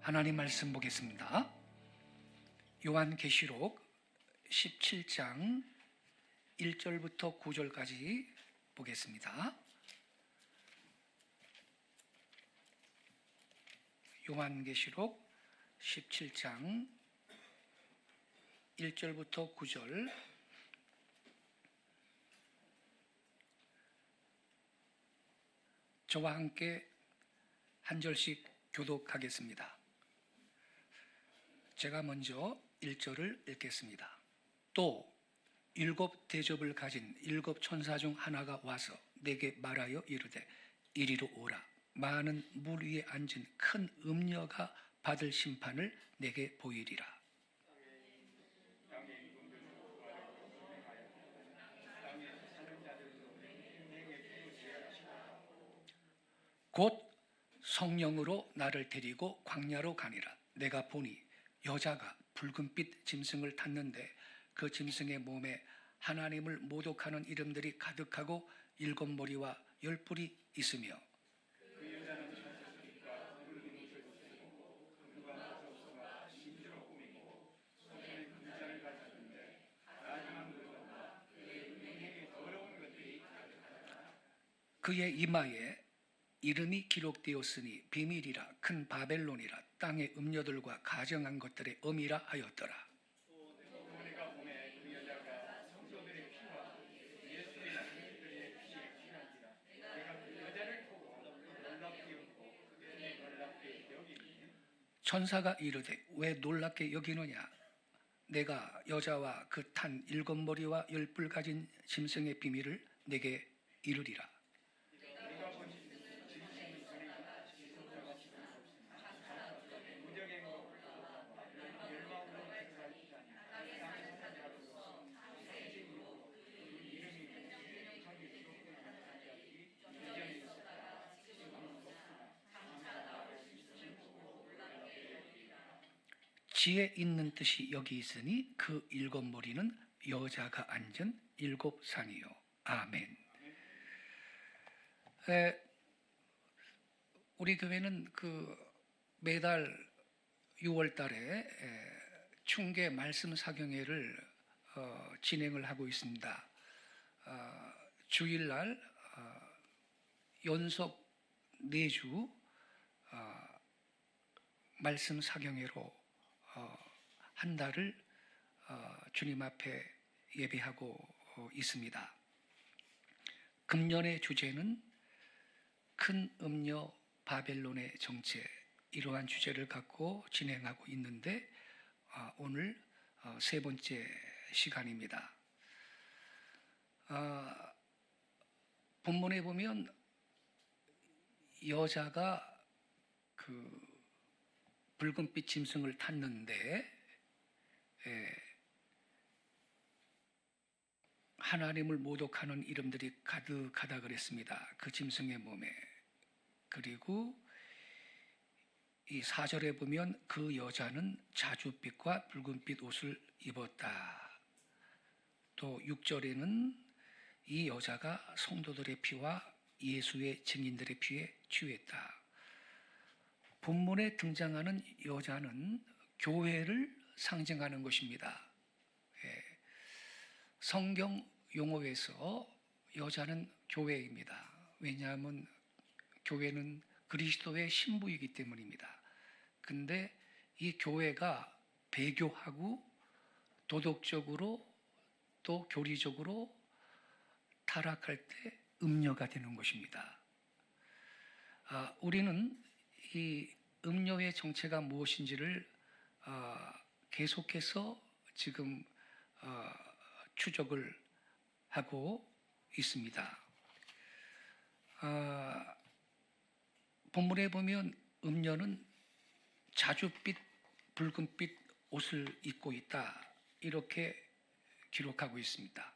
하나님 말씀 보겠습니다. 요한계시록 17장 1절부터 9절까지 보겠습니다. 요한계시록 17장 1절부터 9절. 저와 함께 한 절씩 교독하겠습니다. 제가 먼저 1절을 읽겠습니다. 또 일곱 대접을 가진 일곱 천사 중 하나가 와서 내게 말하여 이르되 이리로 오라. 많은 물 위에 앉은 큰 음녀가 받을 심판을 내게 보이리라. 곧 성령으로 나를 데리고 광야로 가니라. 내가 보니 여자가 붉은빛 짐승을 탔는데 그 짐승의 몸에 하나님을 모독하는 이름들이 가득하고 일곱 머리와 열 뿔이 있으며 그의 이마에 이름이 기록되었으니 비밀이라 큰 바벨론이라 땅의 음녀들과 가정한 것들의 엄이라 하였더라. 천사가 이르되 왜 놀랍게 여기느냐? 내가 여자와 그 탄 일곱 머리와 열 뿔 가진 짐승의 비밀을 내게 이르리라. 지혜 있는 뜻이 여기 있으니 그 일곱 머리는 여자가 앉은 일곱 산이요. 아멘. 우리 교회는 매달 6월 달에 충계 말씀 사경회를 진행을 하고 있습니다. 주일날 연속 4주 말씀 사경회로 한 달을 주님 앞에 예배하고 있습니다. 금년의 주제는 큰 음녀 바벨론의 정체, 이러한 주제를 갖고 진행하고 있는데 오늘 3번째 시간입니다. 본문에 보면 여자가 붉은빛 짐승을 탔는데 하나님을 모독하는 이름들이 가득하다 그랬습니다. 그 짐승의 몸에. 그리고 이 4절에 보면 그 여자는 자줏빛과 붉은빛 옷을 입었다. 또 6절에는 이 여자가 성도들의 피와 예수의 증인들의 피에 취했다. 본문에 등장하는 여자는 교회를 상징하는 것입니다. 성경 용어에서 여자는 교회입니다. 왜냐하면 교회는 그리스도의 신부이기 때문입니다. 근데 이 교회가 배교하고 도덕적으로 또 교리적으로 타락할 때 음녀가 되는 것입니다. 우리는 이 음녀의 정체가 무엇인지를 계속해서 지금 추적을 하고 있습니다. 본문에 보면 음녀는 자줏빛, 붉은빛 옷을 입고 있다, 이렇게 기록하고 있습니다.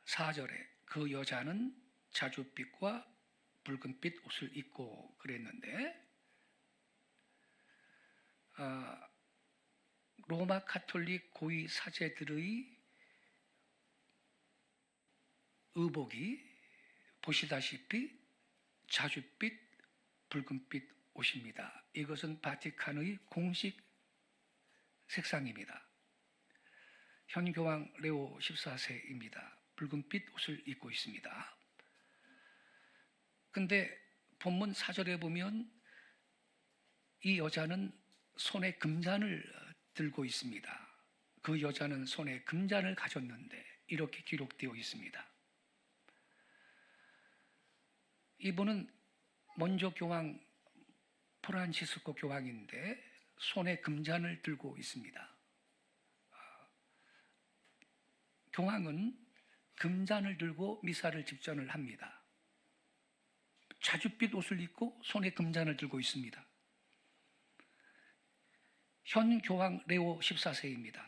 4절에 그 여자는 자줏빛과 붉은빛 옷을 입고 그랬는데 로마 가톨릭 고위 사제들의 의복이 보시다시피 자줏빛, 붉은빛 옷입니다. 이것은 바티칸의 공식 색상입니다. 현 교황 레오 14세입니다. 붉은빛 옷을 입고 있습니다. 근데 본문 4절에 보면 이 여자는 손에 금잔을 들고 있습니다. 그 여자는 손에 금잔을 가졌는데 이렇게 기록되어 있습니다. 이분은 먼저 교황 프란치스코 교황인데 손에 금잔을 들고 있습니다. 교황은 금잔을 들고 미사를 집전을 합니다. 자줏빛 옷을 입고 손에 금잔을 들고 있습니다. 현 교황 레오 14세입니다.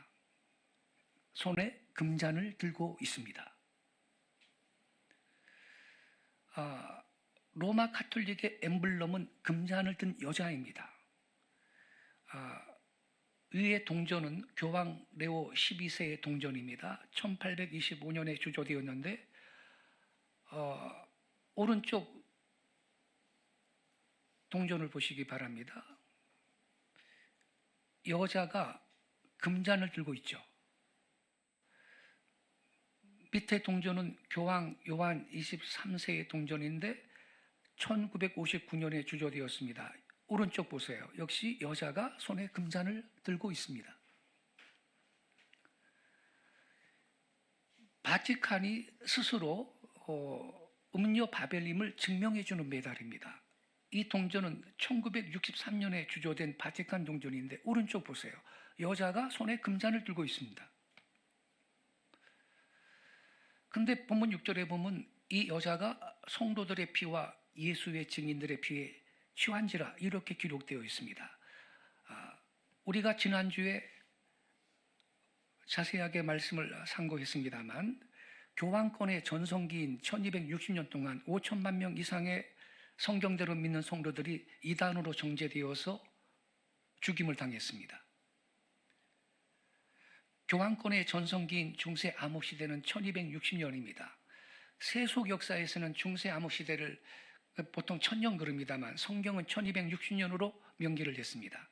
손에 금잔을 들고 있습니다. 로마 카톨릭의 엠블럼은 금잔을 든 여자입니다. 위의 동전은 교황 레오 12세의 동전입니다. 1825년에 주조되었는데 오른쪽 동전을 보시기 바랍니다. 여자가 금잔을 들고 있죠. 밑에 동전은 교황 요한 23세의 동전인데 1959년에 주조되었습니다. 오른쪽 보세요. 역시 여자가 손에 금잔을 들고 있습니다. 바티칸이 스스로 음료 바벨림을 증명해 주는 메달입니다. 이 동전은 1963년에 주조된 바티칸 동전인데 오른쪽 보세요. 여자가 손에 금잔을 들고 있습니다. 근데 본문 6절에 보면 이 여자가 성도들의 피와 예수의 증인들의 피에 취한지라 이렇게 기록되어 있습니다. 우리가 지난주에 자세하게 말씀을 상고했습니다만 교황권의 전성기인 1260년 동안 5천만 명 이상의 성경대로 믿는 성도들이 이단으로 정죄되어서 죽임을 당했습니다. 교황권의 전성기인 중세 암흑 시대는 1260년입니다. 세속 역사에서는 중세 암흑 시대를 보통 1000년 그럽니다만 성경은 1260년으로 명기를 했습니다.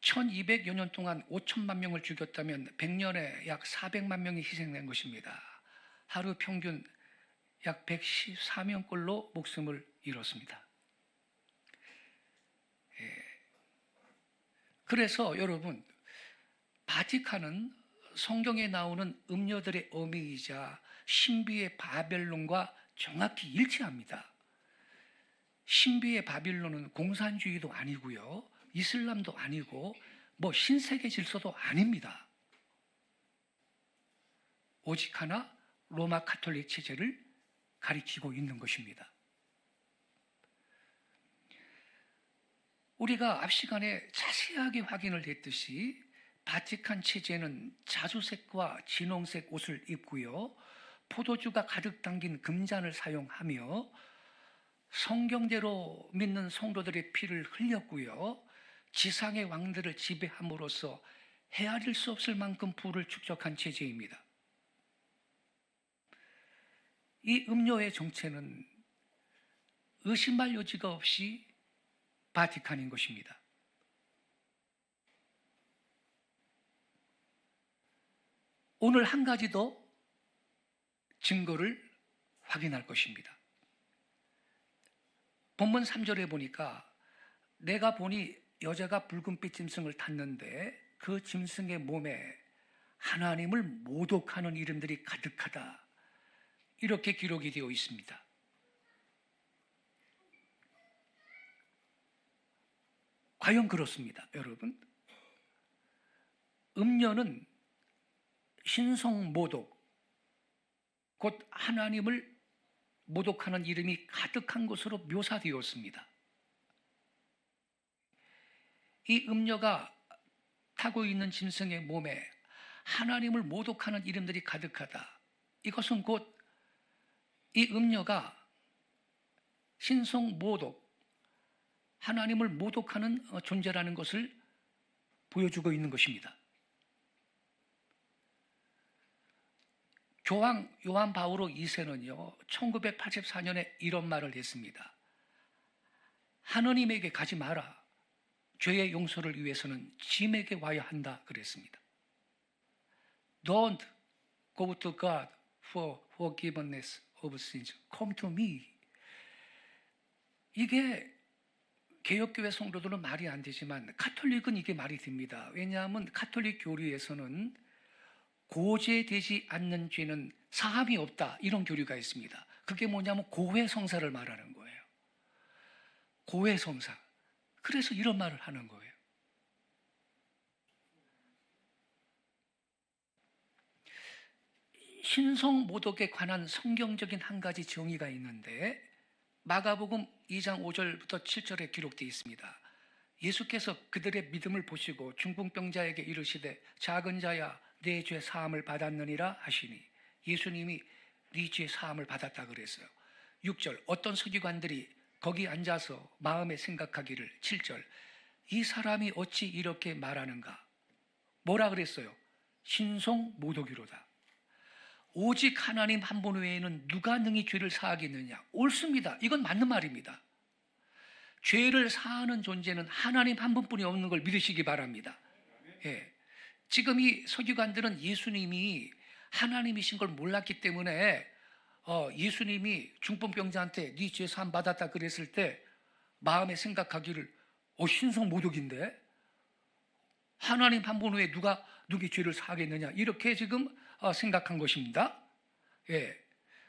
1200여 년 동안 5천만 명을 죽였다면 100년에 약 400만 명이 희생된 것입니다. 하루 평균 약 114명꼴로 목숨을 잃었습니다. 그래서 여러분, 바티칸은 성경에 나오는 음료들의 어미이자 신비의 바벨론과 정확히 일치합니다. 신비의 바빌론은 공산주의도 아니고요, 이슬람도 아니고 뭐 신세계 질서도 아닙니다. 오직 하나 로마 카톨릭 체제를 가리키고 있는 것입니다. 우리가 앞 시간에 자세하게 확인을 했듯이 바티칸 체제는 자주색과 진홍색 옷을 입고요, 포도주가 가득 담긴 금잔을 사용하며 성경대로 믿는 성도들의 피를 흘렸고요, 지상의 왕들을 지배함으로써 헤아릴 수 없을 만큼 부를 축적한 체제입니다. 이 음료의 정체는 의심할 여지가 없이 바티칸인 것입니다. 오늘 한 가지 더 증거를 확인할 것입니다. 본문 3절에 보니까 내가 보니 여자가 붉은빛 짐승을 탔는데 그 짐승의 몸에 하나님을 모독하는 이름들이 가득하다, 이렇게 기록이 되어 있습니다. 과연 그렇습니다, 여러분? 음녀는 신성 모독, 곧 하나님을 모독하는 이름이 가득한 것으로 묘사되었습니다. 이 음녀가 타고 있는 짐승의 몸에 하나님을 모독하는 이름들이 가득하다. 이것은 곧 이 음녀가 신성 모독, 하나님을 모독하는 존재라는 것을 보여주고 있는 것입니다. 교황 요한 바오로 2세는요, 1984년에 이런 말을 했습니다. 하느님에게 가지 마라. 죄의 용서를 위해서는 짐에게 와야 한다 그랬습니다. Don't go to God for forgiveness of sins. Come to me. 이게 개혁교회 성도들은 말이 안 되지만 가톨릭은 이게 말이 됩니다. 왜냐하면 가톨릭 교리에서는 고제되지 않는 죄는 사함이 없다, 이런 교리가 있습니다. 그게 뭐냐면 고해성사를 말하는 거예요. 고해성사. 그래서 이런 말을 하는 거예요. 신성모독에 관한 성경적인 한 가지 정의가 있는데 마가복음 2장 5절부터 7절에 기록되어 있습니다. 예수께서 그들의 믿음을 보시고 중풍병자에게 이르시되 작은 자야 내 죄 사함을 받았느니라 하시니 예수님이 네 죄 사함을 받았다 그랬어요. 6절 어떤 서기관들이 거기 앉아서 마음에 생각하기를 7절 이 사람이 어찌 이렇게 말하는가? 뭐라 그랬어요? 신성모독이로다. 오직 하나님 한 분 외에는 누가 능히 죄를 사하겠느냐? 옳습니다. 이건 맞는 말입니다. 죄를 사하는 존재는 하나님 한 분뿐이 없는 걸 믿으시기 바랍니다. 예. 지금 이 서기관들은 예수님이 하나님이신 걸 몰랐기 때문에 예수님이 중풍병자한테 네 죄 사함 받았다 그랬을 때 마음에 생각하기를 신성모독인데 하나님 한 분 외에 누가 누구의 죄를 사하겠느냐 이렇게 지금 생각한 것입니다. 예.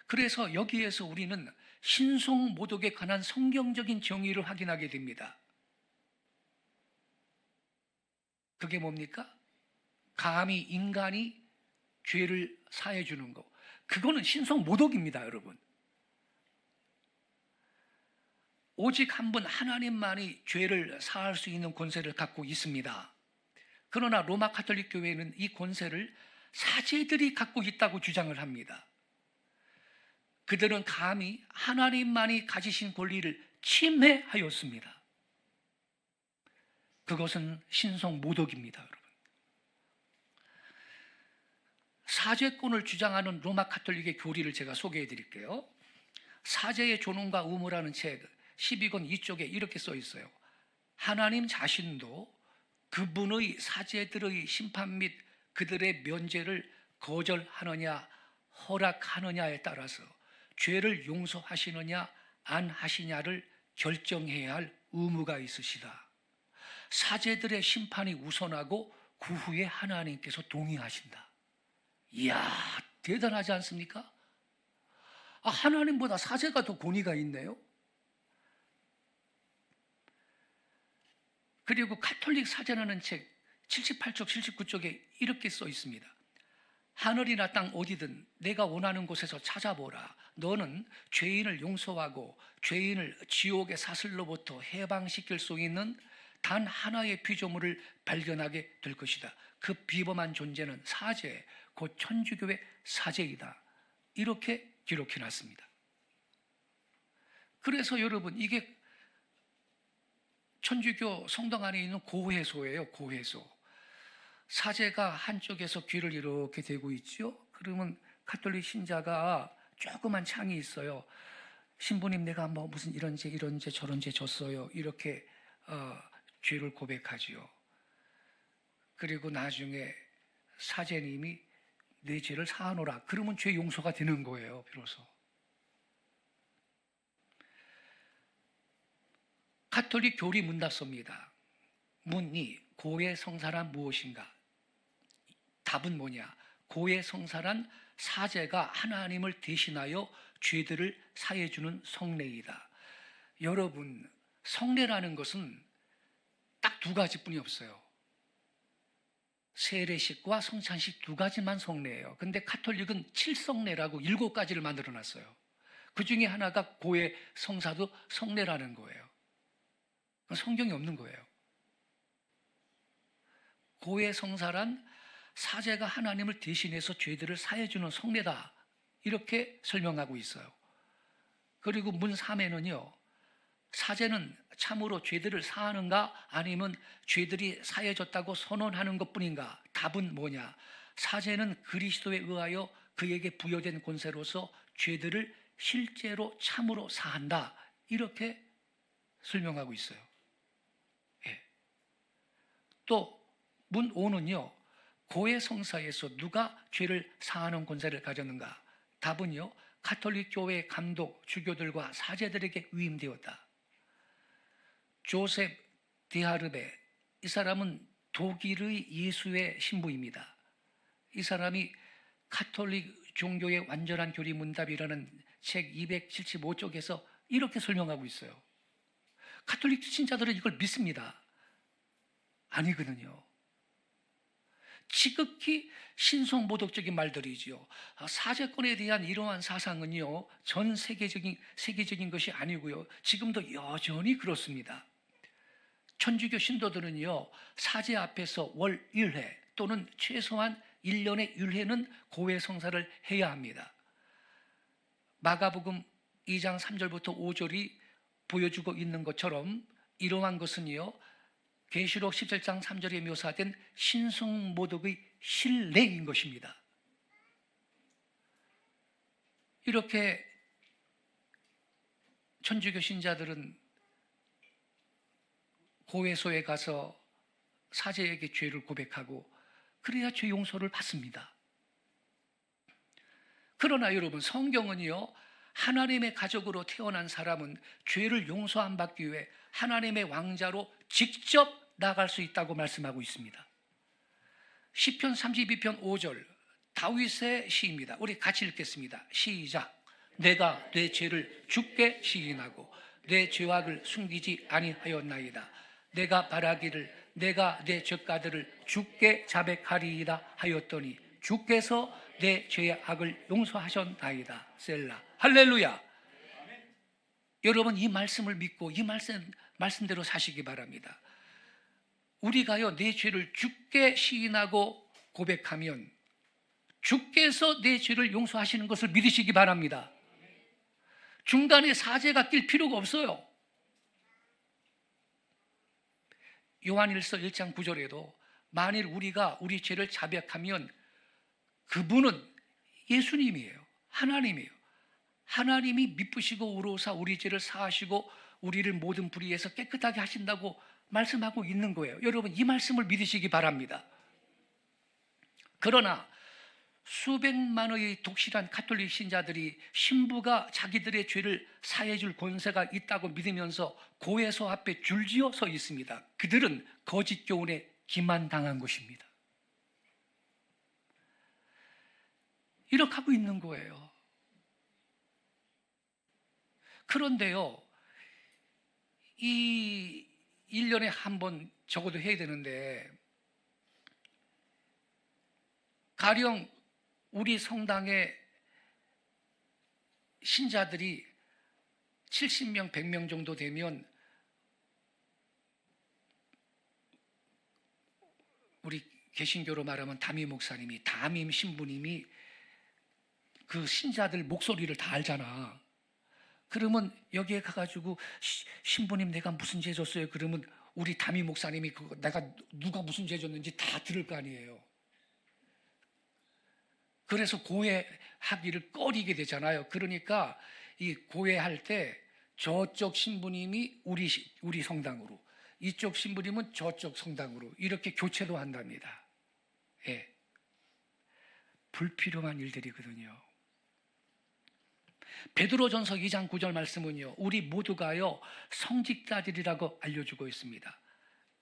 그래서 여기에서 우리는 신성모독에 관한 성경적인 정의를 확인하게 됩니다. 그게 뭡니까? 감히 인간이 죄를 사해 주는 거. 그거는 신성모독입니다, 여러분. 오직 한 분 하나님만이 죄를 사할 수 있는 권세를 갖고 있습니다. 그러나 로마 가톨릭 교회는 이 권세를 사제들이 갖고 있다고 주장을 합니다. 그들은 감히 하나님만이 가지신 권리를 침해하였습니다. 그것은 신성모독입니다, 여러분. 사제권을 주장하는 로마 가톨릭의 교리를 제가 소개해 드릴게요. 사제의 존엄과 의무라는 책 12권 2쪽에 이렇게 써 있어요. 하나님 자신도 그분의 사제들의 심판 및 그들의 면죄를 거절하느냐 허락하느냐에 따라서 죄를 용서하시느냐 안 하시냐를 결정해야 할 의무가 있으시다. 사제들의 심판이 우선하고 그 후에 하나님께서 동의하신다. 이야, 대단하지 않습니까? 하나님보다 사제가 더 권위가 있네요. 그리고 가톨릭 사제라는 책 78쪽 79쪽에 이렇게 써 있습니다. 하늘이나 땅 어디든 내가 원하는 곳에서 찾아보라. 너는 죄인을 용서하고 죄인을 지옥의 사슬로부터 해방시킬 수 있는 단 하나의 피조물을 발견하게 될 것이다. 그 비범한 존재는 사제, 곧 천주교의 사제이다. 이렇게 기록해놨습니다. 그래서 여러분, 이게 천주교 성당 안에 있는 고해소예요. 고해소. 사제가 한쪽에서 귀를 이렇게 대고 있죠. 그러면 가톨릭 신자가 조그만 창이 있어요. 신부님, 내가 뭐 무슨 이런 죄 저런 죄 졌어요. 이렇게 죄를 고백하지요. 그리고 나중에 사제님이 내 죄를 사하노라. 그러면 죄 용서가 되는 거예요, 비로소. 가톨릭 교리 문답서입니다. 문이 고해 성사란 무엇인가? 답은 뭐냐? 고해 성사란 사제가 하나님을 대신하여 죄들을 사해주는 성례이다. 여러분, 성례라는 것은 딱 두 가지뿐이 없어요. 세례식과 성찬식 두 가지만 성례예요. 근데 가톨릭은 7성례라고 7가지를 만들어놨어요. 그 중에 하나가 고해 성사도 성례라는 거예요. 성경이 없는 거예요. 고해 성사란 사제가 하나님을 대신해서 죄들을 사해주는 성례다. 이렇게 설명하고 있어요. 그리고 문 3에는요. 사제는 참으로 죄들을 사하는가 아니면 죄들이 사해졌다고 선언하는 것뿐인가? 답은 뭐냐? 사제는 그리스도에 의하여 그에게 부여된 권세로서 죄들을 실제로 참으로 사한다. 이렇게 설명하고 있어요. 예. 또 문 5는요. 고해 성사에서 누가 죄를 사하는 권세를 가졌는가? 답은요. 가톨릭 교회 감독, 주교들과 사제들에게 위임되었다. 조셉 데하르베, 이 사람은 독일의 예수의 신부입니다. 이 사람이 가톨릭 종교의 완전한 교리 문답이라는 책 275쪽에서 이렇게 설명하고 있어요. 가톨릭 신자들은 이걸 믿습니다. 아니거든요. 지극히 신성모독적인 말들이지요. 사제권에 대한 이러한 사상은요, 전 세계적인 것이 아니고요. 지금도 여전히 그렇습니다. 천주교 신도들은요, 사제 앞에서 월 1회 또는 최소한 1년에 1회는 고해 성사를 해야 합니다. 마가복음 2장 3절부터 5절이 보여주고 있는 것처럼 이러한 것은요, 계시록 17장 3절에 묘사된 신성모독의 실례인 것입니다. 이렇게 천주교 신자들은 고해소에 가서 사제에게 죄를 고백하고 그래야 죄 용서를 받습니다. 그러나 여러분, 성경은요, 하나님의 가족으로 태어난 사람은 죄를 용서 안 받기 위해 하나님의 왕자로 직접 나갈 수 있다고 말씀하고 있습니다. 시편 32편 5절, 다윗의 시입니다. 우리 같이 읽겠습니다. 시작. 내가 내 죄를 주께 시인하고 내 죄악을 숨기지 아니하였나이다. 내가 바라기를 내가 내 죄가들을 주께 자백하리이다 하였더니 주께서 내 죄의 악을 용서하셨나이다. 셀라. 할렐루야. 여러분, 이 말씀을 믿고 이 말씀대로 사시기 바랍니다. 우리가요, 내 죄를 주께 시인하고 고백하면 주께서 내 죄를 용서하시는 것을 믿으시기 바랍니다. 중간에 사제가 낄 필요가 없어요. 요한일서 1장 9절에도 만일 우리가 우리 죄를 자백하면 그분은 예수님이에요. 하나님이에요. 하나님이 미쁘시고 의로우사 우리 죄를 사하시고 우리를 모든 불의에서 깨끗하게 하신다고 말씀하고 있는 거예요. 여러분, 이 말씀을 믿으시기 바랍니다. 그러나 수백만의 독실한 가톨릭 신자들이 신부가 자기들의 죄를 사해 줄 권세가 있다고 믿으면서 고해소 앞에 줄지어 서 있습니다. 그들은 거짓 교훈에 기만당한 것입니다. 이렇게 하고 있는 거예요. 그런데요, 이 1년에 한 번 적어도 해야 되는데, 가령 우리 성당의 신자들이 70명, 100명 정도 되면 우리 개신교로 말하면 담임 목사님이, 담임 신부님이 그 신자들 목소리를 다 알잖아. 그러면 여기에 가가지고 신부님 내가 무슨 죄 졌어요? 그러면 우리 담임 목사님이 내가 누가 무슨 죄 졌는지 다 들을 거 아니에요. 그래서 고해하기를 꺼리게 되잖아요. 그러니까 이 고해할 때 저쪽 신부님이 우리 성당으로, 이쪽 신부님은 저쪽 성당으로 이렇게 교체도 한답니다. 예. 불필요한 일들이거든요. 베드로전서 2장 9절 말씀은요, 우리 모두가요 성직자들이라고 알려주고 있습니다.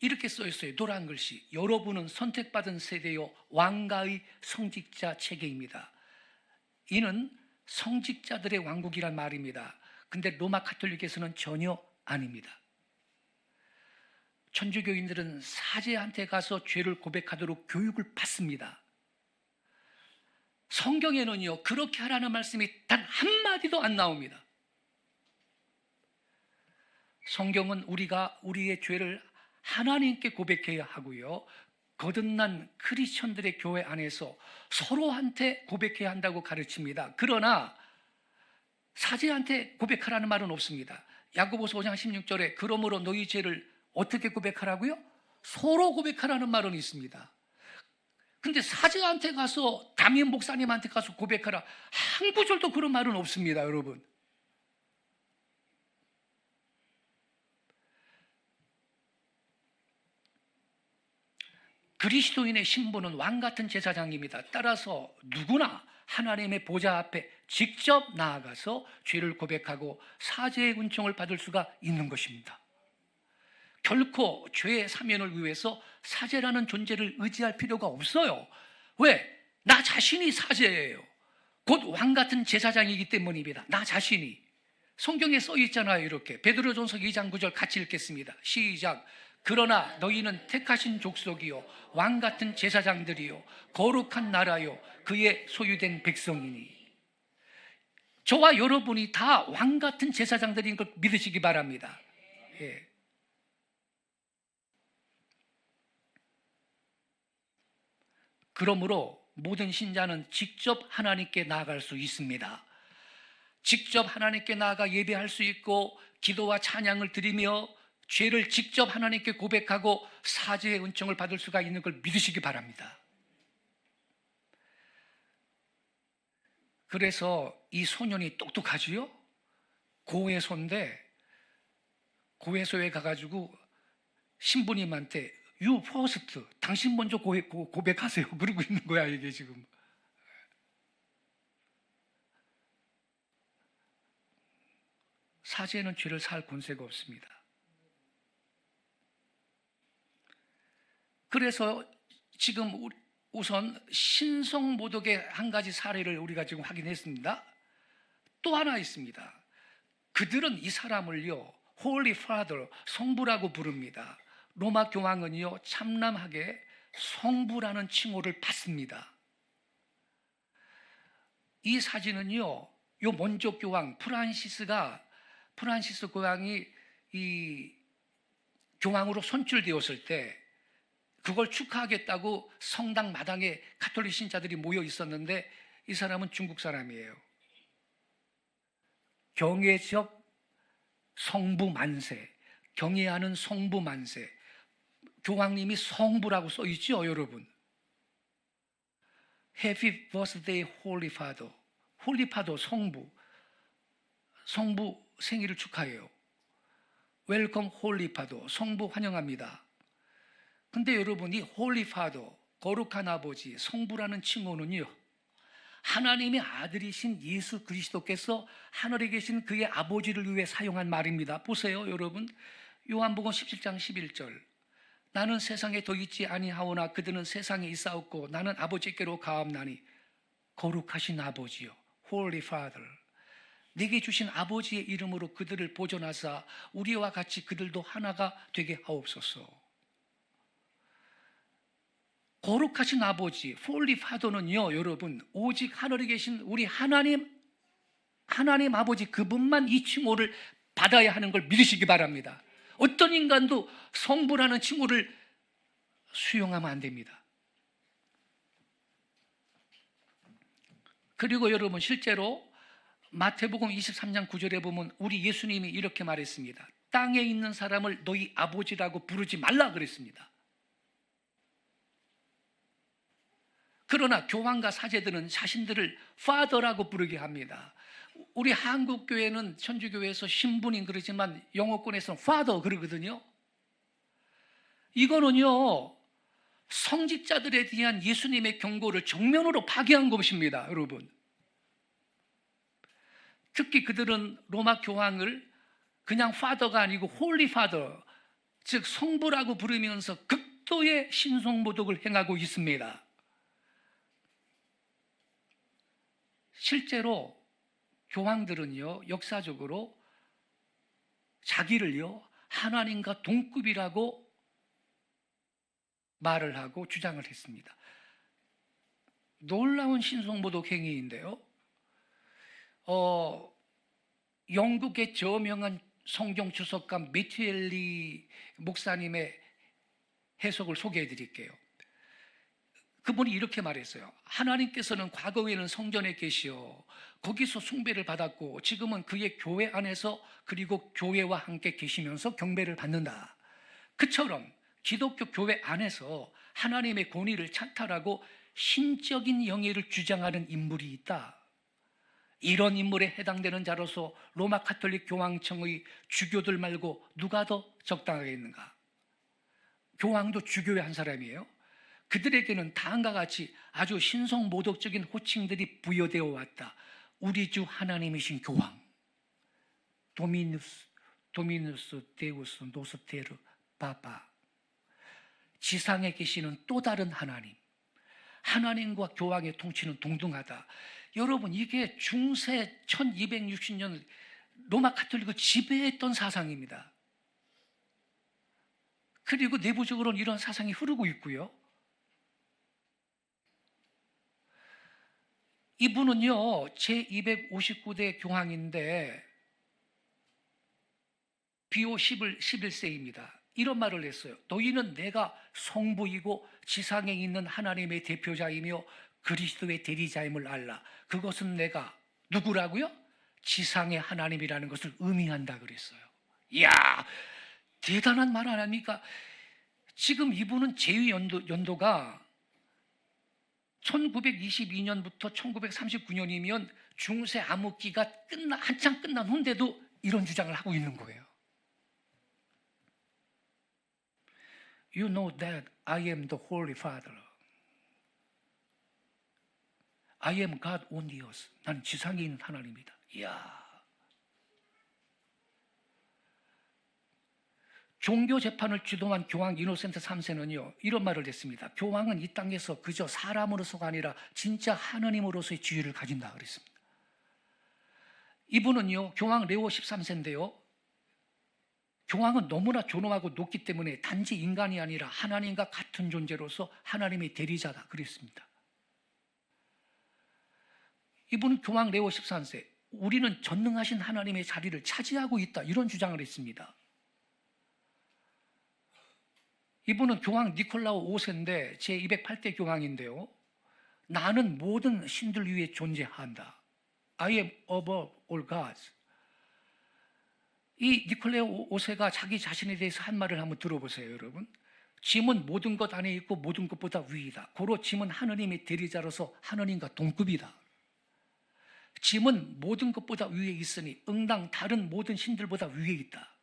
이렇게 써 있어요. 노란 글씨. 여러분은 선택받은 세대요 왕가의 성직자 체계입니다. 이는 성직자들의 왕국이란 말입니다. 근데 로마 가톨릭에서는 전혀 아닙니다. 천주교인들은 사제한테 가서 죄를 고백하도록 교육을 받습니다. 성경에는요, 그렇게 하라는 말씀이 단 한마디도 안 나옵니다. 성경은 우리가 우리의 죄를 하나님께 고백해야 하고요, 거듭난 크리스천들의 교회 안에서 서로한테 고백해야 한다고 가르칩니다. 그러나 사제한테 고백하라는 말은 없습니다. 야고보서 5장 16절에 그러므로 너희 죄를 어떻게 고백하라고요? 서로 고백하라는 말은 있습니다. 근데 사제한테 가서, 담임 목사님한테 가서 고백하라, 한 구절도 그런 말은 없습니다. 여러분, 그리스도인의 신분은 왕 같은 제사장입니다. 따라서 누구나 하나님의 보좌 앞에 직접 나아가서 죄를 고백하고 사죄의 은총을 받을 수가 있는 것입니다. 결코 죄의 사면을 위해서 사제라는 존재를 의지할 필요가 없어요. 왜? 나 자신이 사제예요. 곧 왕 같은 제사장이기 때문입니다. 나 자신이. 성경에 써 있잖아요. 이렇게 베드로전서 2장 9절 같이 읽겠습니다. 시작. 그러나 너희는 택하신 족속이요 왕 같은 제사장들이요 거룩한 나라요 그의 소유된 백성이니. 저와 여러분이 다 왕 같은 제사장들인 걸 믿으시기 바랍니다. 예. 그러므로 모든 신자는 직접 하나님께 나아갈 수 있습니다. 직접 하나님께 나아가 예배할 수 있고 기도와 찬양을 드리며 죄를 직접 하나님께 고백하고 사죄의 은총을 받을 수가 있는 걸 믿으시기 바랍니다. 그래서 이 소년이 똑똑하지요? 고해소인데 고해소에 가가지고 신부님한테 You first, 당신 먼저 고백하세요. 그러고 있는 거야 이게 지금. 사죄는 죄를 살 권세가 없습니다. 그래서 지금 우선 신성모독의 한 가지 사례를 우리가 지금 확인했습니다. 또 하나 있습니다. 그들은 이 사람을요 Holy Father, 성부라고 부릅니다. 로마 교황은요 참남하게 성부라는 칭호를 받습니다. 이 사진은요 요 먼저 교황 프란시스 교황이 이 교황으로 선출되었을 때 그걸 축하하겠다고 성당 마당에 가톨릭 신자들이 모여 있었는데 이 사람은 중국 사람이에요. 경외적 성부 만세, 경외하는 성부 만세. 교황님이 성부라고 써 있죠, 여러분. Happy birthday, Holy Father. Holy Father, 성부 생일을 축하해요. Welcome, Holy Father. 성부 환영합니다. 근데 여러분, 이 Holy Father, 거룩한 아버지, 성부라는 칭호는요, 하나님의 아들이신 예수 그리스도께서 하늘에 계신 그의 아버지를 위해 사용한 말입니다. 보세요, 여러분. 요한복음 17장 11절. 나는 세상에 더 있지 아니하오나 그들은 세상에 있사옵고 나는 아버지께로 가옵나니. 거룩하신 아버지요, Holy Father. 내게 주신 아버지의 이름으로 그들을 보존하사 우리와 같이 그들도 하나가 되게 하옵소서. 거룩하신 아버지, Holy Father는요, 여러분, 오직 하늘에 계신 우리 하나님 아버지 그분만 이 칭호를 받아야 하는 걸 믿으시기 바랍니다. 어떤 인간도 성부라는 칭호를 수용하면 안 됩니다. 그리고 여러분, 실제로 마태복음 23장 9절에 보면 우리 예수님이 이렇게 말했습니다. 땅에 있는 사람을 너희 아버지라고 부르지 말라 그랬습니다. 그러나 교황과 사제들은 자신들을 Father라고 부르게 합니다. 우리 한국교회는 천주교회에서 신부님 그러지만 영어권에서는 Father 그러거든요. 이거는요 성직자들에 대한 예수님의 경고를 정면으로 파괴한 것입니다, 여러분. 특히 그들은 로마 교황을 그냥 Father가 아니고 Holy Father, 즉 성부라고 부르면서 극도의 신성모독을 행하고 있습니다. 실제로 교황들은요 역사적으로 자기를요 하나님과 동급이라고 말을 하고 주장을 했습니다. 놀라운 신성모독 행위인데요. 영국의 저명한 성경 주석가 매튜엘리 목사님의 해석을 소개해 드릴게요. 그분이 이렇게 말했어요. 하나님께서는 과거에는 성전에 계시어 거기서 숭배를 받았고 지금은 그의 교회 안에서 그리고 교회와 함께 계시면서 경배를 받는다. 그처럼 기독교 교회 안에서 하나님의 권위를 찬탈하고 신적인 영예를 주장하는 인물이 있다. 이런 인물에 해당되는 자로서 로마 가톨릭 교황청의 주교들 말고 누가 더 적당하겠는가? 교황도 주교의 한 사람이에요. 그들에게는 다음과 같이 아주 신성모독적인 호칭들이 부여되어 왔다. 우리 주 하나님이신 교황, 도미누스 데우스 노스테르 파파, 지상에 계시는 또 다른 하나님, 하나님과 교황의 통치는 동등하다. 여러분, 이게 중세 1260년 로마 가톨릭을 지배했던 사상입니다. 그리고 내부적으로는 이런 사상이 흐르고 있고요. 이분은요, 제259대 교황인데 비오 11세입니다. 이런 말을 했어요. 너희는 내가 성부이고 지상에 있는 하나님의 대표자이며 그리스도의 대리자임을 알라. 그것은 내가 누구라고요? 지상의 하나님이라는 것을 의미한다 그랬어요. 이야, 대단한 말 아닙니까? 지금 이분은 제위연도가 1922년부터 1939년이면 중세 암흑기가 한창 끝난 후인데도 이런 주장을 하고 있는 거예요. You know that I am the Holy Father. I am God on the earth. 나는 지상에 있는 하나님이다. 이야. 종교 재판을 주도한 교황 이노센트 3세는요, 이런 말을 했습니다. 교황은 이 땅에서 그저 사람으로서가 아니라 진짜 하나님으로서의 지위를 가진다 그랬습니다. 이분은요, 교황 레오 13세인데요, 교황은 너무나 존엄하고 높기 때문에 단지 인간이 아니라 하나님과 같은 존재로서 하나님의 대리자다 그랬습니다. 이분은 교황 레오 13세, 우리는 전능하신 하나님의 자리를 차지하고 있다, 이런 주장을 했습니다. 이분은 교황 니콜라우 5세인데 제208대 교황인데요, 나는 모든 신들 위에 존재한다. I am above all gods. 이 니콜라우 5세가 자기 자신에 대해서 한 말을 한번 들어보세요, 여러분. 짐은 모든 것 안에 있고 모든 것보다 위이다. 고로 짐은 하느님의 대리자로서 하느님과 동급이다. 짐은 모든 것보다 위에 있으니 응당 다른 모든 신들보다 위에 있다.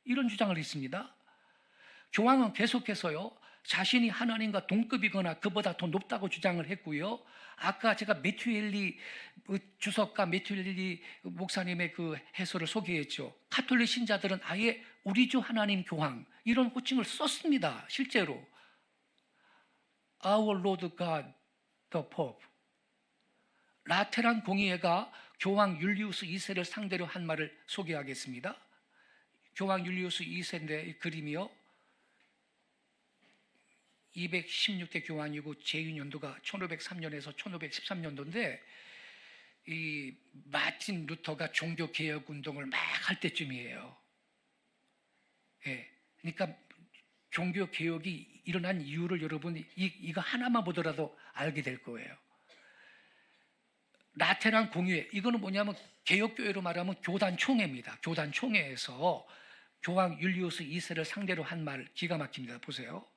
이런 주장을 했습니다. 교황은 계속해서요, 자신이 하나님과 동급이거나 그보다 더 높다고 주장을 했고요. 아까 제가 매튜엘리 주석가 매튜엘리 목사님의 그 해설을 소개했죠. 가톨릭 신자들은 아예 우리 주 하나님 교황 이런 호칭을 썼습니다. 실제로 Our Lord God the Pope. 라테란 공의회가 교황 율리우스 2세를 상대로 한 말을 소개하겠습니다. 교황 율리우스 2세인데 이 그림이요, 216대 교황이고 제위연도가 1503년에서 1513년도인데 이 마틴 루터가 종교개혁 운동을 막 할 때쯤이에요. 예, 그러니까 종교개혁이 일어난 이유를 여러분이 이거 하나만 보더라도 알게 될 거예요. 라테란 공의회, 이거는 뭐냐면 개혁교회로 말하면 교단총회입니다. 교단총회에서 교황 율리우스 2세를 상대로 한 말 기가 막힙니다. 보세요.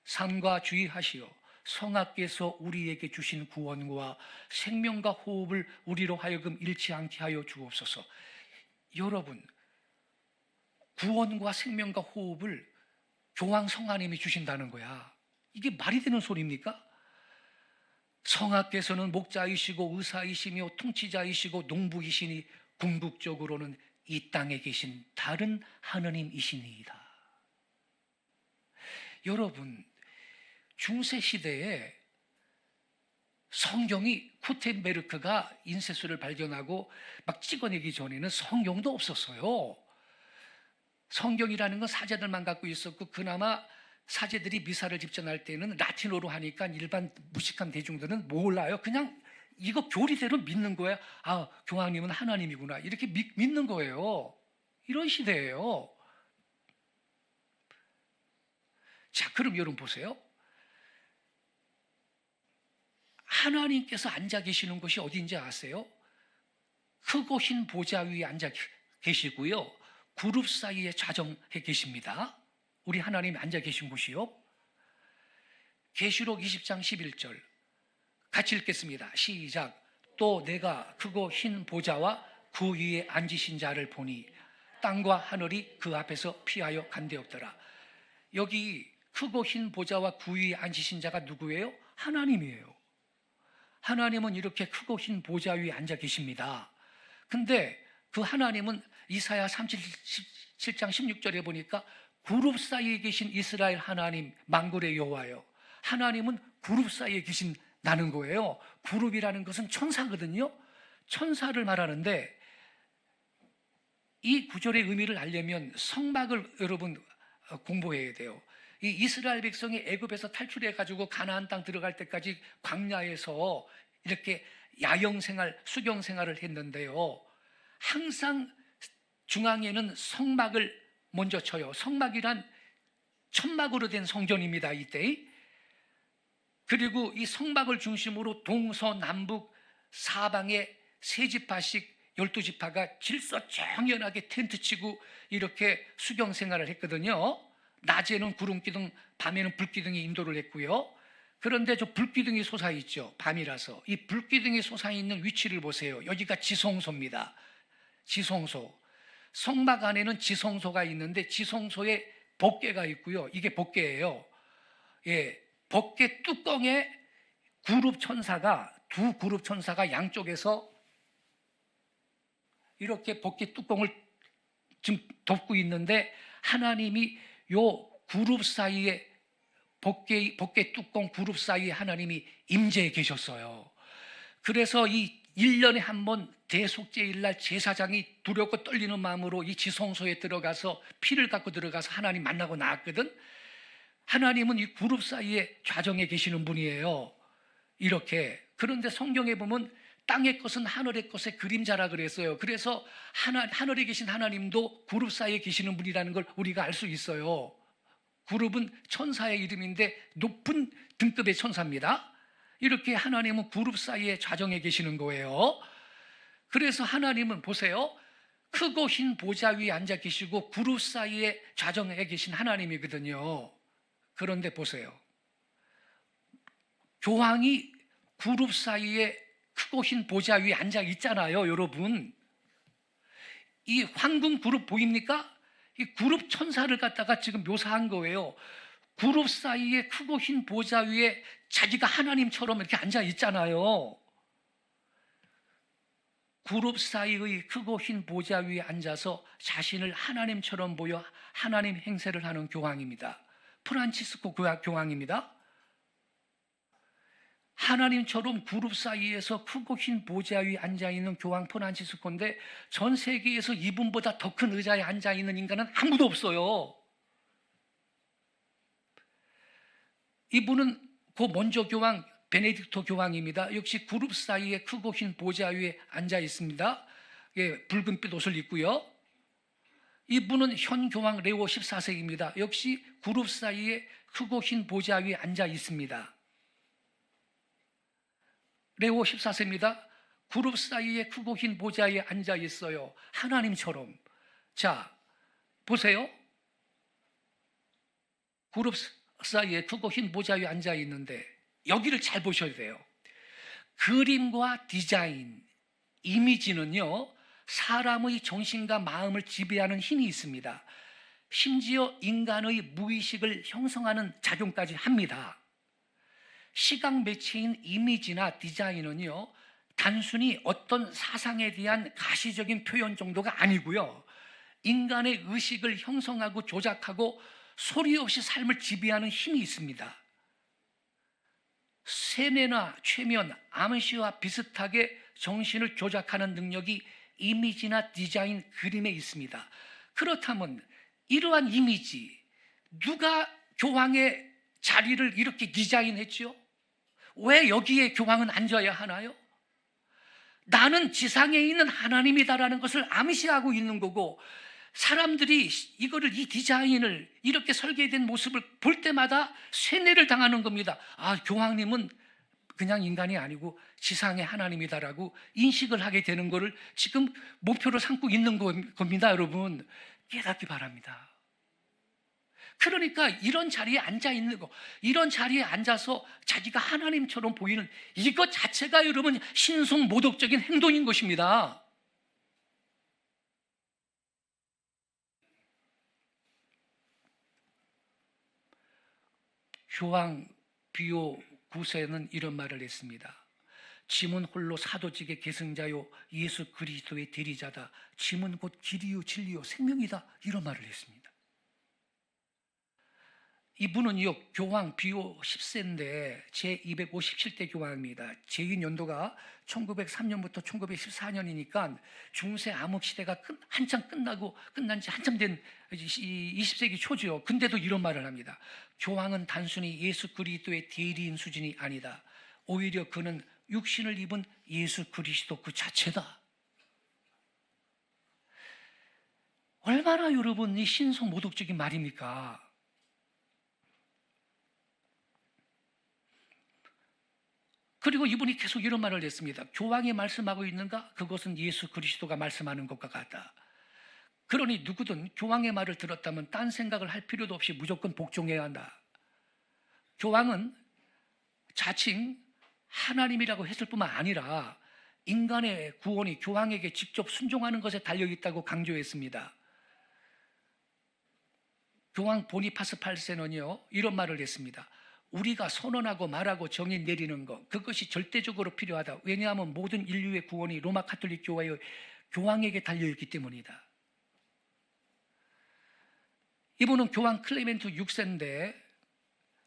삼가 주의하시오. 성하께서 우리에게 주신 구원과 생명과 호흡을 우리로 하여금 잃지 않게 하여 주옵소서. 여러분, 구원과 생명과 호흡을 교황 성하님이 주신다는 거야. 이게 말이 되는 소리입니까? 성하께서는 목자이시고 의사이시며 통치자이시고 농부이시니 궁극적으로는 이 땅에 계신 다른 하느님이시니이다. 여러분, 중세 시대에 성경이 구텐베르크가 인쇄술을 발견하고 막 찍어내기 전에는 성경도 없었어요. 성경이라는 건 사제들만 갖고 있었고, 그나마 사제들이 미사를 집전할 때는 라틴어로 하니까 일반 무식한 대중들은 몰라요. 그냥 이거 교리대로 믿는 거예요. 아, 교황님은 하나님이구나, 이렇게 믿는 거예요. 이런 시대예요. 자, 그럼 여러분 보세요. 하나님께서 앉아 계시는 곳이 어디인지 아세요? 크고 흰 보좌 위에 앉아 계시고요, 그룹 사이에 좌정해 계십니다. 우리 하나님이 앉아 계신 곳이요. 계시록 20장 11절 같이 읽겠습니다. 시작. 또 내가 크고 흰 보좌와 그 위에 앉으신 자를 보니 땅과 하늘이 그 앞에서 피하여 간데없더라. 여기 크고 흰 보좌와 구위에 앉으신 자가 누구예요? 하나님이에요. 하나님은 이렇게 크고 흰 보좌 위에 앉아 계십니다. 근데 그 하나님은 이사야 37장 16절에 보니까 그룹 사이에 계신 이스라엘 하나님, 만군의 여호와요. 하나님은 그룹 사이에 계신다는 거예요. 그룹이라는 것은 천사거든요. 천사를 말하는데, 이 구절의 의미를 알려면 성막을 여러분 공부해야 돼요. 이 이스라엘 백성이 애굽에서 탈출해 가지고 가나안 땅 들어갈 때까지 광야에서 이렇게 야영 생활, 수경 생활을 했는데요. 항상 중앙에는 성막을 먼저 쳐요. 성막이란 천막으로 된 성전입니다, 이때. 그리고 이 성막을 중심으로 동서남북 사방에 세 지파씩 12지파가 질서정연하게 텐트 치고 이렇게 수경 생활을 했거든요. 낮에는 구름기둥, 밤에는 불기둥이 인도를 했고요. 그런데 저 불기둥이 솟아있죠. 밤이라서. 이 불기둥이 솟아있는 위치를 보세요. 여기가 지성소입니다. 지성소. 성막 안에는 지성소가 있는데 지성소에 법궤가 있고요. 이게 법궤예요. 예, 법궤 뚜껑에 두 그룹 천사가 양쪽에서 이렇게 법궤 뚜껑을 지금 덮고 있는데, 하나님이 요 그룹 사이에 법궤 뚜껑 그룹 사이에 하나님이 임재해 계셨어요. 그래서 이 1년에 한 번 대속죄일날 제사장이 두렵고 떨리는 마음으로 이 지성소에 들어가서 피를 갖고 들어가서 하나님 만나고 나왔거든. 하나님은 이 그룹 사이에 좌정해 계시는 분이에요. 이렇게. 그런데 성경에 보면 땅의 것은 하늘의 것의 그림자라 그랬어요. 그래서 하늘에 계신 하나님도 그룹 사이에 계시는 분이라는 걸 우리가 알 수 있어요. 그룹은 천사의 이름인데 높은 등급의 천사입니다. 이렇게 하나님은 그룹 사이에 좌정해 계시는 거예요. 그래서 하나님은 보세요. 크고 흰 보좌 위에 앉아 계시고 그룹 사이에 좌정해 계신 하나님이거든요. 그런데 보세요. 교황이 그룹 사이에 크고 흰 보좌 위에 앉아 있잖아요, 여러분. 이 황금 그룹 보입니까? 이 그룹 천사를 갖다가 지금 묘사한 거예요. 그룹 사이에 크고 흰 보좌 위에 자기가 하나님처럼 이렇게 앉아 있잖아요. 그룹 사이의 크고 흰 보좌 위에 앉아서 자신을 하나님처럼 보여 하나님 행세를 하는 교황입니다. 프란치스코 교황입니다. 하나님처럼 그룹 사이에서 크고 흰 보좌 위에 앉아있는 교황 프란치스코인데, 전 세계에서 이분보다 더 큰 의자에 앉아있는 인간은 아무도 없어요. 이분은 그 먼저 교황 베네딕토 교황입니다. 역시 그룹 사이에 크고 흰 보좌 위에 앉아 있습니다. 예, 붉은빛 옷을 입고요. 이분은 현 교황 레오 14세입니다. 역시 그룹 사이에 크고 흰 보좌 위에 앉아 있습니다. 레오 14세입니다. 그룹 사이에 크고 흰 보좌에 앉아 있어요. 하나님처럼. 자, 보세요. 그룹 사이에 크고 흰 보좌 위에 앉아 있는데, 여기를 잘 보셔야 돼요. 그림과 디자인, 이미지는요, 사람의 정신과 마음을 지배하는 힘이 있습니다. 심지어 인간의 무의식을 형성하는 작용까지 합니다. 시각 매체인 이미지나 디자인은요, 단순히 어떤 사상에 대한 가시적인 표현 정도가 아니고요, 인간의 의식을 형성하고 조작하고 소리 없이 삶을 지배하는 힘이 있습니다. 세뇌나 최면, 암시와 비슷하게 정신을 조작하는 능력이 이미지나 디자인, 그림에 있습니다. 그렇다면 이러한 이미지, 누가 교황의 자리를 이렇게 디자인했죠? 왜 여기에 교황은 앉아야 하나요? 나는 지상에 있는 하나님이다라는 것을 암시하고 있는 거고, 사람들이 이 디자인을 이렇게 설계된 모습을 볼 때마다 세뇌를 당하는 겁니다. 아, 교황님은 그냥 인간이 아니고 지상의 하나님이다라고 인식을 하게 되는 것을 지금 목표로 삼고 있는 겁니다. 여러분, 깨닫기 바랍니다. 그러니까 이런 자리에 앉아 있는 거, 이런 자리에 앉아서 자기가 하나님처럼 보이는 이것 자체가 여러분 신성 모독적인 행동인 것입니다. 교황 비오 9세는 이런 말을 했습니다. 짐은 홀로 사도직의 계승자요 예수 그리스도의 대리자다. 짐은 곧 길이요 진리요 생명이다. 이런 말을 했습니다. 이분은요 교황 비오 10세인데 제257대 교황입니다. 재임 연도가 1903년부터 1914년이니까 중세 암흑 시대가 한참 끝난 지 한참 된 20세기 초죠. 근데도 이런 말을 합니다. 교황은 단순히 예수 그리스도의 대리인 수준이 아니다. 오히려 그는 육신을 입은 예수 그리스도 그 자체다. 얼마나 여러분 이 신성 모독적인 말입니까? 그리고 이분이 계속 이런 말을 했습니다. 교황이 말씀하고 있는가? 그것은 예수 그리스도가 말씀하는 것과 같다. 그러니 누구든 교황의 말을 들었다면 딴 생각을 할 필요도 없이 무조건 복종해야 한다. 교황은 자칭 하나님이라고 했을 뿐만 아니라 인간의 구원이 교황에게 직접 순종하는 것에 달려있다고 강조했습니다. 교황 보니파스 8세는요 이런 말을 했습니다. 우리가 선언하고 말하고 정의 내리는 것, 그것이 절대적으로 필요하다. 왜냐하면 모든 인류의 구원이 로마 가톨릭 교회의 교황에게 달려있기 때문이다. 이분은 교황 클레멘트 6세인데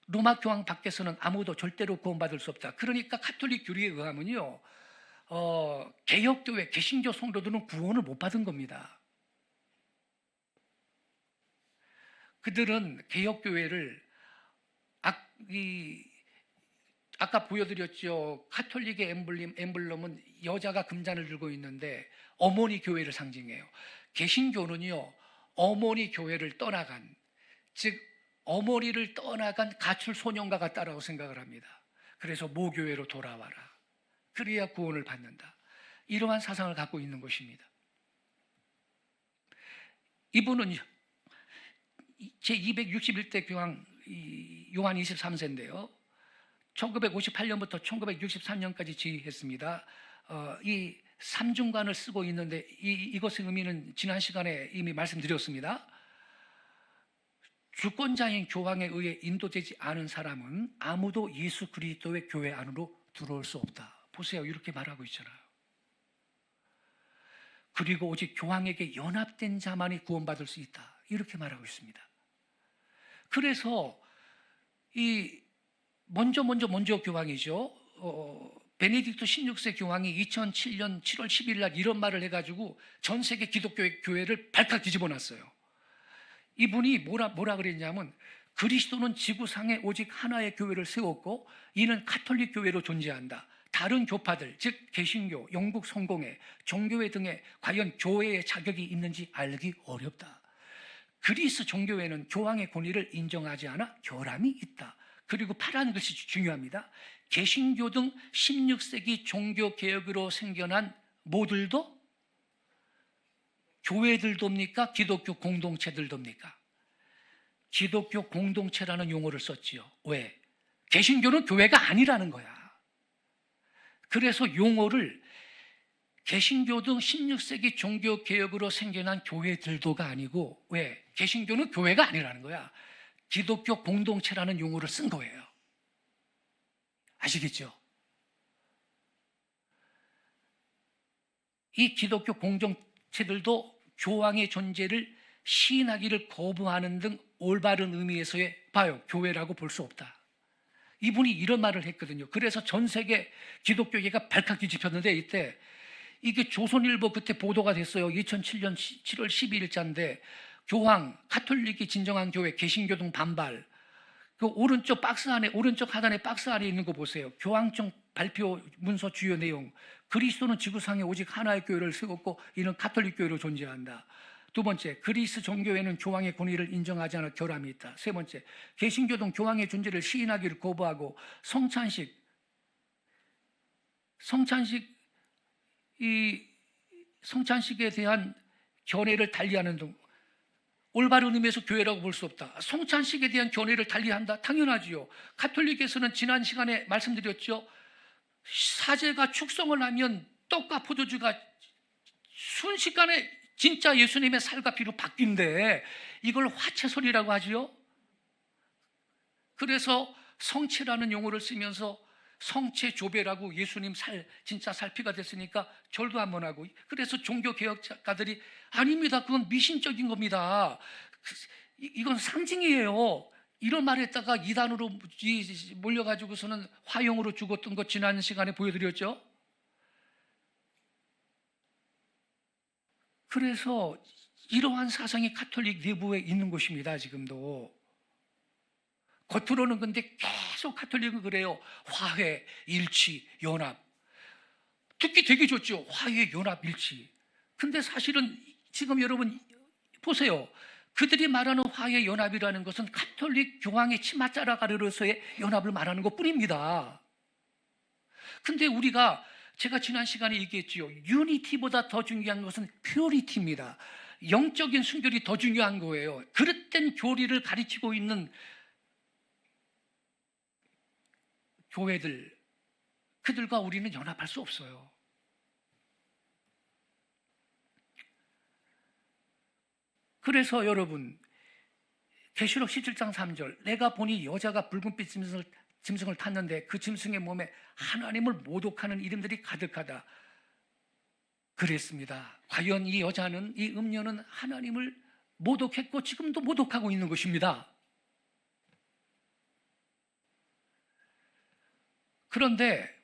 로마 교황 밖에서는 아무도 절대로 구원받을 수 없다. 그러니까 가톨릭 교리에 의하면요 개혁교회, 개신교 성도들은 구원을 못 받은 겁니다. 그들은 개혁교회를 아까 보여드렸죠. 가톨릭의 엠블럼은 여자가 금잔을 들고 있는데 어머니 교회를 상징해요. 개신교는요 어머니 교회를 떠나간, 즉 어머니를 떠나간 가출 소년과 같다라고 생각을 합니다. 그래서 모교회로 돌아와라. 그래야 구원을 받는다. 이러한 사상을 갖고 있는 것입니다. 이분은 제261대 교황 요한 23세인데요. 1958년부터 1963년까지 지휘했습니다. 이 삼중관을 쓰고 있는데 이것의 의미는 지난 시간에 이미 말씀드렸습니다. 주권자인 교황에 의해 인도되지 않은 사람은 아무도 예수 그리스도의 교회 안으로 들어올 수 없다. 보세요. 이렇게 말하고 있잖아요. 그리고 오직 교황에게 연합된 자만이 구원받을 수 있다. 이렇게 말하고 있습니다. 그래서 이 먼저 교황이죠. 베네딕토 16세 교황이 2007년 7월 10일 날 이런 말을 해가지고 전 세계 기독교 교회를 발칵 뒤집어 놨어요. 이분이 뭐라 그랬냐면 그리스도는 지구상에 오직 하나의 교회를 세웠고 이는 가톨릭 교회로 존재한다. 다른 교파들, 즉 개신교, 영국 성공회, 종교회 등에 과연 교회의 자격이 있는지 알기 어렵다. 그리스 종교회는 교황의 권위를 인정하지 않아 결함이 있다. 그리고 파란 글씨 중요합니다. 개신교 등 16세기 종교개혁으로 생겨난 뭐들도? 교회들도입니까? 기독교 공동체들도입니까? 기독교 공동체라는 용어를 썼지요. 왜? 개신교는 교회가 아니라는 거야. 그래서 용어를 개신교 등 16세기 종교개혁으로 생겨난 교회들도가 아니고 왜? 개신교는 교회가 아니라는 거야. 기독교 공동체라는 용어를 쓴 거예요. 아시겠죠? 이 기독교 공동체들도 교황의 존재를 시인하기를 거부하는 등 올바른 의미에서의 교회라고 볼 수 없다. 이분이 이런 말을 했거든요. 그래서 전 세계 기독교계가 발칵 뒤집혔는데 이때 이게 조선일보 그때 보도가 됐어요. 2007년 7월 12일자인데 교황, 가톨릭이 진정한 교회, 개신교 등 반발. 그 오른쪽 하단에 박스 안에 있는 거 보세요. 교황청 발표 문서 주요 내용. 그리스도는 지구상에 오직 하나의 교회를 세웠고 이는 가톨릭 교회로 존재한다. 두 번째, 그리스 종교회는 교황의 권위를 인정하지 않아 결함이 있다. 세 번째, 개신교 등 교황의 존재를 시인하기를 거부하고 성찬식에 대한 견해를 달리하는 등 올바른 의미에서 교회라고 볼 수 없다. 성찬식에 대한 견해를 달리한다? 당연하지요. 가톨릭에서는 지난 시간에 말씀드렸죠. 사제가 축성을 하면 떡과 포도주가 순식간에 진짜 예수님의 살과 피로 바뀐대. 이걸 화채설이라고 하지요. 그래서 성체라는 용어를 쓰면서 성체 조배라고 예수님 진짜 살피가 됐으니까 절도 한번 하고, 그래서 종교개혁가들이 아닙니다, 그건 미신적인 겁니다, 이건 상징이에요, 이런 말을 했다가 이단으로 몰려가지고서는 화형으로 죽었던 것 지난 시간에 보여드렸죠. 그래서 이러한 사상이 가톨릭 내부에 있는 것입니다. 지금도. 겉으로는 근데 계속 가톨릭은 그래요. 화해, 일치, 연합. 듣기 되게 좋죠. 화해, 연합, 일치. 근데 사실은 지금 여러분 보세요. 그들이 말하는 화해, 연합이라는 것은 가톨릭 교황의 치맛자락 아래로서의 연합을 말하는 것뿐입니다. 근데 우리가, 제가 지난 시간에 얘기했지요. 유니티보다 더 중요한 것은 퓨리티입니다. 영적인 순결이 더 중요한 거예요. 그릇된 교리를 가르치고 있는 교회들, 그들과 우리는 연합할 수 없어요. 그래서 여러분, 계시록 17장 3절, 내가 보니 여자가 붉은빛 짐승을 탔는데 그 짐승의 몸에 하나님을 모독하는 이름들이 가득하다 그랬습니다. 과연 이 여자는, 이 음녀는 하나님을 모독했고 지금도 모독하고 있는 것입니다. 그런데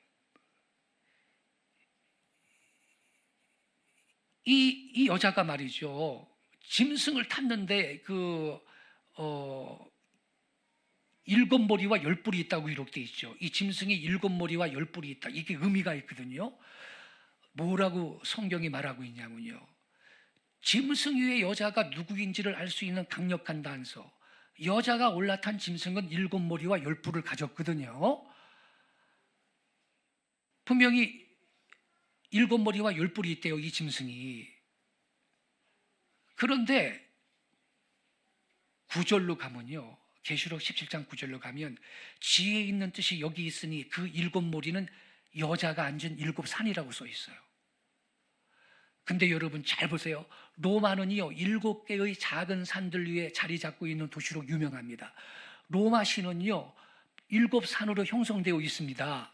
이 여자가 말이죠, 짐승을 탔는데 7머리와 10뿔이 있다고 기록되어 있죠. 이 짐승이 7머리와 10뿔이 있다, 이게 의미가 있거든요. 뭐라고 성경이 말하고 있냐면요, 짐승 위의 여자가 누구인지를 알 수 있는 강력한 단서, 여자가 올라탄 짐승은 7머리와 10뿔을 가졌거든요. 분명히 7머리와 10뿔이 있대요, 이 짐승이. 그런데 9절로 가면요, 계시록 17장 9절로 가면 지혜 있는 뜻이 여기 있으니 그 7머리는 여자가 앉은 7산이라고 써 있어요. 근데 여러분 잘 보세요. 로마는요 7개의 작은 산들 위에 자리 잡고 있는 도시로 유명합니다. 로마시는요 7산으로 형성되어 있습니다.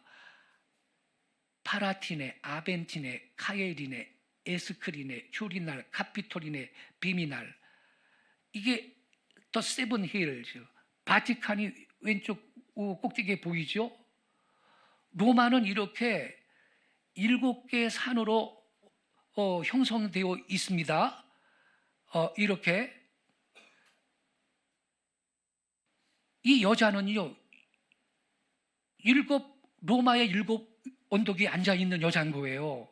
파라티네, 아벤티네, 카예리네, 에스크리네, 큐리날, 카피토리네, 비미날, 이게 더 세븐 힐즈, 바티칸이 왼쪽 꼭대기에 보이죠? 로마는 이렇게 7개의 산으로 형성되어 있습니다. 이렇게. 이 여자는요, 로마의 7 언덕에 앉아있는 여자인 거예요.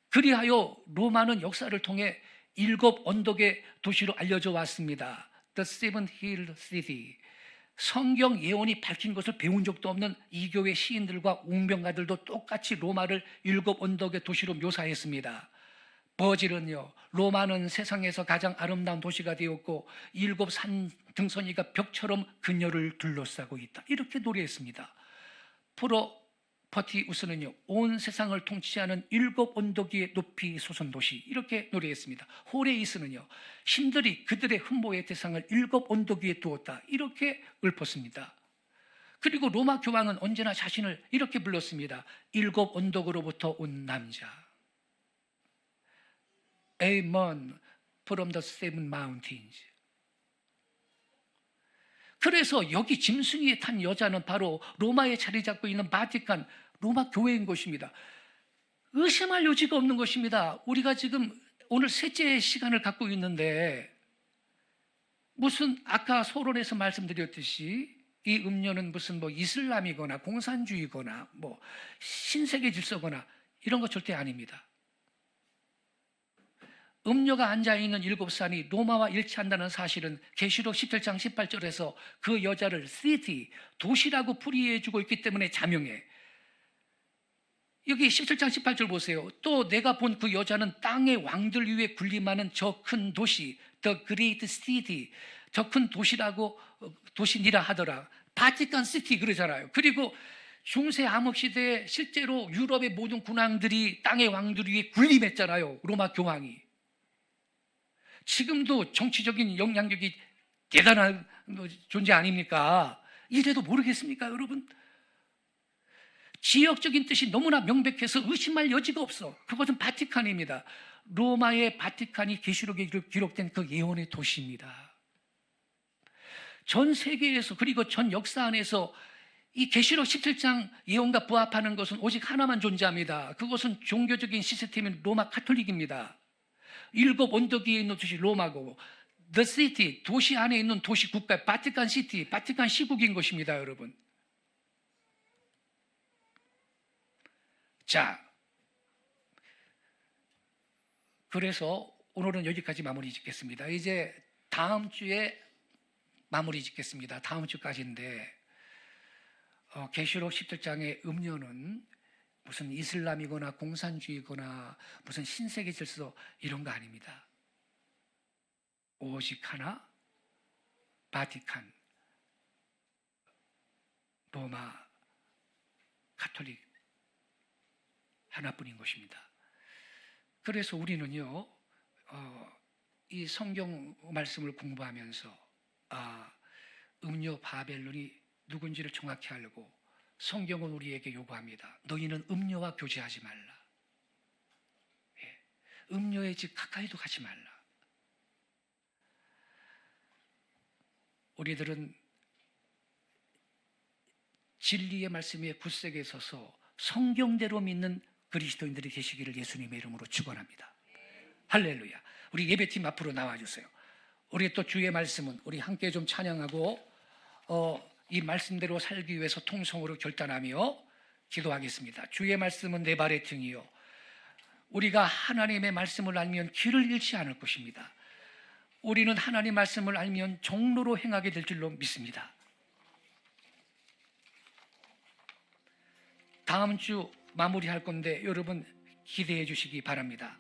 그리하여 로마는 역사를 통해 7 언덕의 도시로 알려져 왔습니다. The Seven Hill City. 성경 예언이 밝힌 것을 배운 적도 없는 이교회 시인들과 웅변가들도 똑같이 로마를 7 언덕의 도시로 묘사했습니다. 버질은요, 로마는 세상에서 가장 아름다운 도시가 되었고 7 산 등선이가 벽처럼 그녀를 둘러싸고 있다, 이렇게 노래했습니다. 프로퍼티우스는요, 온 세상을 통치하는 7 언덕 위에 높이 솟은 도시, 이렇게 노래했습니다. 호레이스는요, 신들이 그들의 흠모의 대상을 7 언덕 위에 두었다, 이렇게 읊었습니다. 그리고 로마 교황은 언제나 자신을 이렇게 불렀습니다. 7 언덕으로부터 온 남자, A man from the 7 mountains. 그래서 여기 짐승 위에 탄 여자는 바로 로마에 자리 잡고 있는 바티칸, 로마 교회인 것입니다. 의심할 여지가 없는 것입니다. 우리가 지금 오늘 셋째 시간을 갖고 있는데, 무슨 아까 서론에서 말씀드렸듯이 이 음료는 무슨 이슬람이거나 공산주의거나 신세계 질서거나 이런 거 절대 아닙니다. 음료가 앉아있는 7산이 로마와 일치한다는 사실은 계시록 17장 18절에서 그 여자를 city, 도시라고 풀이해주고 있기 때문에 자명해. 여기 17장 18절 보세요. 또 내가 본 그 여자는 땅의 왕들 위에 군림하는 저 큰 도시, the great city, 저 큰 도시라고 도시니라 하더라. 바티칸 시티 그러잖아요. 그리고 중세 암흑시대에 실제로 유럽의 모든 군왕들이 땅의 왕들 위에 군림했잖아요, 로마 교황이. 지금도 정치적인 영향력이 대단한 존재 아닙니까? 이래도 모르겠습니까, 여러분? 지역적인 뜻이 너무나 명백해서 의심할 여지가 없어. 그것은 바티칸입니다. 로마의 바티칸이 계시록에 기록된 그 예언의 도시입니다. 전 세계에서, 그리고 전 역사 안에서 이 계시록 17장 예언과 부합하는 것은 오직 하나만 존재합니다. 그것은 종교적인 시스템인 로마 카톨릭입니다. 7 언덕 위에 있는 도시 로마고, The City, 도시 안에 있는 도시 국가, 바티칸 시티, 바티칸 시국인 것입니다, 여러분. 자, 그래서 오늘은 여기까지 마무리 짓겠습니다. 이제 다음 주에 마무리 짓겠습니다. 다음 주까지인데, 계시록 17장의 음료는 무슨 이슬람이거나 공산주의거나 무슨 신세계 질서 이런 거 아닙니다. 오직 하나, 바티칸, 로마 카톨릭 하나뿐인 것입니다. 그래서 우리는요, 이 성경 말씀을 공부하면서 음료 바벨론이 누군지를 정확히 알고, 성경은 우리에게 요구합니다. 너희는 음료와 교제하지 말라. 음료의 집 가까이도 가지 말라. 우리들은 진리의 말씀에 굳세게 서서 성경대로 믿는 그리스도인들이 되시기를 예수님의 이름으로 축원합니다. 할렐루야. 우리 예배팀 앞으로 나와주세요. 우리 또 주의 말씀은 우리 함께 좀 찬양하고 이 말씀대로 살기 위해서 통성으로 결단하며 기도하겠습니다. 주의 말씀은 내 발의 등이요, 우리가 하나님의 말씀을 알면 길을 잃지 않을 것입니다. 우리는 하나님 말씀을 알면 종로로 행하게 될 줄로 믿습니다. 다음 주 마무리할 건데 여러분 기대해 주시기 바랍니다.